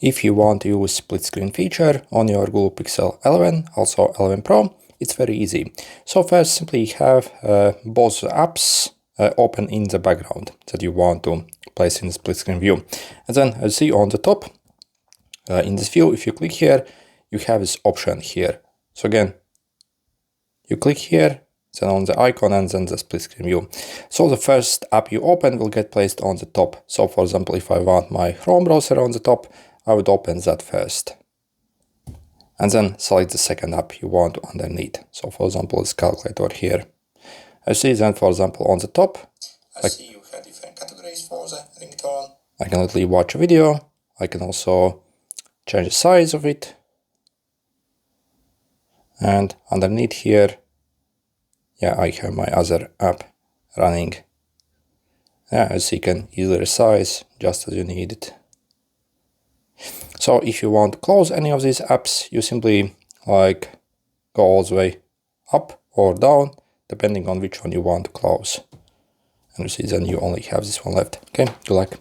If you want to use split screen feature on your Google Pixel 11, also 11 Pro, it's very easy. So first, simply have both apps open in the background that you want to place in the split screen view. And then as you see on the top, in this view, if you click here, you have this option here. So again, you click here, then on the icon and then the split screen view. So the first app you open will get placed on the top. So for example, if I want my Chrome browser on the top, I would open that first. And then select the second app you want underneath. So for example, this calculator here. I see then, for example, on the top, I see you have different categories for the ringtone. I can literally watch a video. I can also change the size of it. And underneath here, yeah, I have my other app running. Yeah, as you can easily resize just as you need it. So if you want to close any of these apps, you simply go all the way up or down, depending on which one you want to close. And you see then you only have this one left. Okay, good luck.